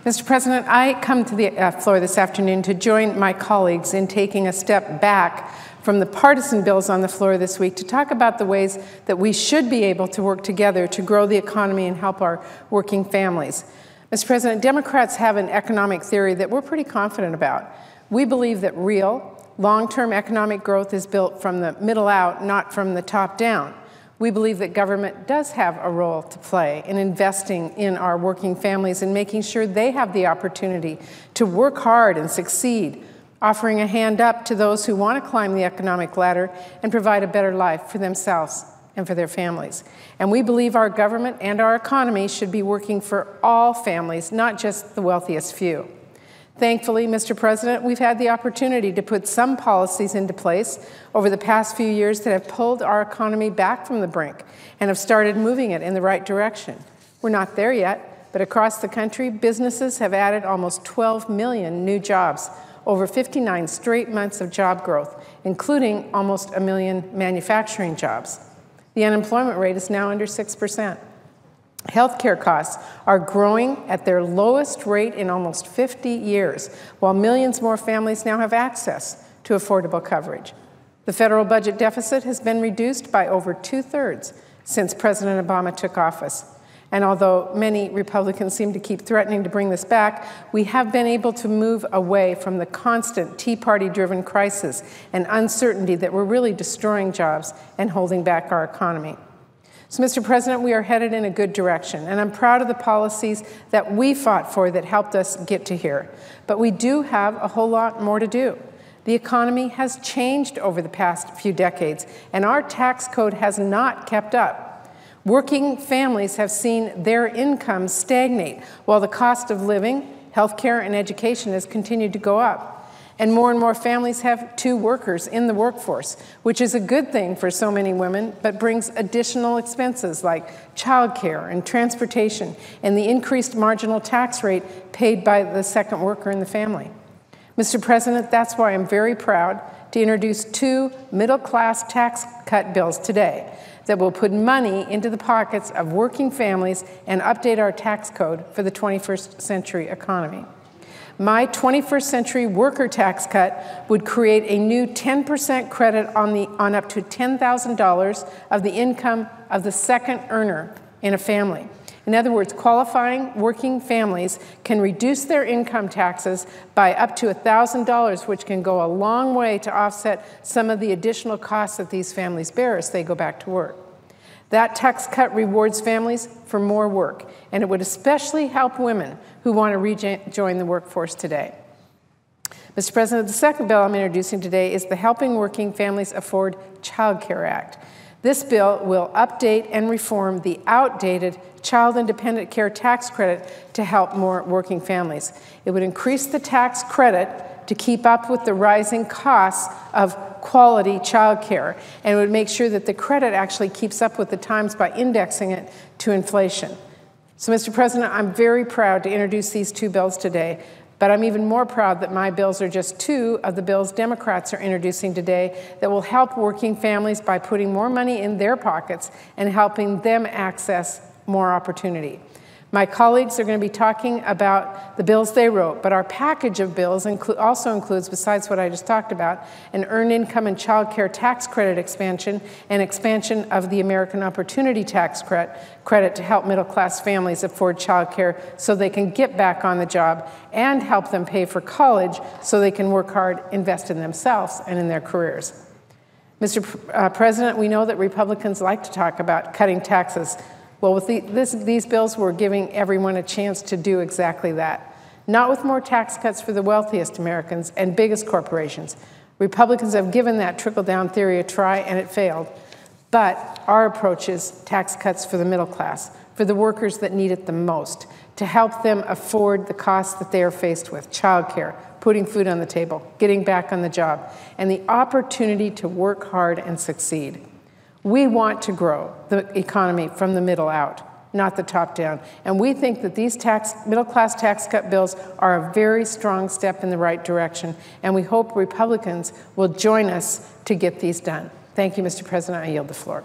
Mr. President, I come to the floor this afternoon to join my colleagues in taking a step back from the partisan bills on the floor this week to talk about the ways that we should be able to work together to grow the economy and help our working families. Mr. President, Democrats have an economic theory that we're pretty confident about. We believe that real, long-term economic growth is built from the middle out, not from the top down. We believe that government does have a role to play in investing in our working families and making sure they have the opportunity to work hard and succeed, offering a hand up to those who want to climb the economic ladder and provide a better life for themselves and for their families. And we believe our government and our economy should be working for all families, not just the wealthiest few. Thankfully, Mr. President, we've had the opportunity to put some policies into place over the past few years that have pulled our economy back from the brink and have started moving it in the right direction. We're not there yet, but across the country, businesses have added almost 12 million new jobs over 59 straight months of job growth, including almost 1 million manufacturing jobs. The unemployment rate is now under 6%. Healthcare costs are growing at their lowest rate in almost 50 years, while millions more families now have access to affordable coverage. The federal budget deficit has been reduced by over 2/3 since President Obama took office. And although many Republicans seem to keep threatening to bring this back, we have been able to move away from the constant Tea Party-driven crisis and uncertainty that were really destroying jobs and holding back our economy. So, Mr. President, we are headed in a good direction, and I'm proud of the policies that we fought for that helped us get to here. But we do have a whole lot more to do. The economy has changed over the past few decades, and our tax code has not kept up. Working families have seen their incomes stagnate, while the cost of living, health care, and education has continued to go up. And more families have 2 workers in the workforce, which is a good thing for so many women, but brings additional expenses like childcare and transportation and the increased marginal tax rate paid by the second worker in the family. Mr. President, that's why I'm very proud to introduce 2 middle-class tax cut bills today that will put money into the pockets of working families and update our tax code for the 21st century economy. My 21st century worker tax cut would create a new 10% credit on up to $10,000 of the income of the second earner in a family. In other words, qualifying working families can reduce their income taxes by up to $1,000, which can go a long way to offset some of the additional costs that these families bear as they go back to work. That tax cut rewards families for more work, and it would especially help women who want to rejoin the workforce today. Mr. President, the second bill I'm introducing today is the Helping Working Families Afford Child Care Act. This bill will update and reform the outdated Child Independent Care Tax Credit to help more working families. It would increase the tax credit to keep up with the rising costs of quality child care, and it would make sure that the credit actually keeps up with the times by indexing it to inflation. So, Mr. President, I'm very proud to introduce these 2 bills today, but I'm even more proud that my bills are just 2 of the bills Democrats are introducing today that will help working families by putting more money in their pockets and helping them access more opportunity. My colleagues are going to be talking about the bills they wrote, but our package of bills also includes, besides what I just talked about, an earned income and child care tax credit expansion and expansion of the American Opportunity Tax credit to help middle-class families afford child care so they can get back on the job and help them pay for college so they can work hard, invest in themselves and in their careers. Mr. President, we know that Republicans like to talk about cutting taxes. Well, with these bills, we're giving everyone a chance to do exactly that. Not with more tax cuts for the wealthiest Americans and biggest corporations. Republicans have given that trickle-down theory a try, and it failed. But our approach is tax cuts for the middle class, for the workers that need it the most, to help them afford the costs that they are faced with: childcare, putting food on the table, getting back on the job, and the opportunity to work hard and succeed. We want to grow the economy from the middle out, not the top down. And we think that these middle-class tax cut bills are a very strong step in the right direction, and we hope Republicans will join us to get these done. Thank you, Mr. President. I yield the floor.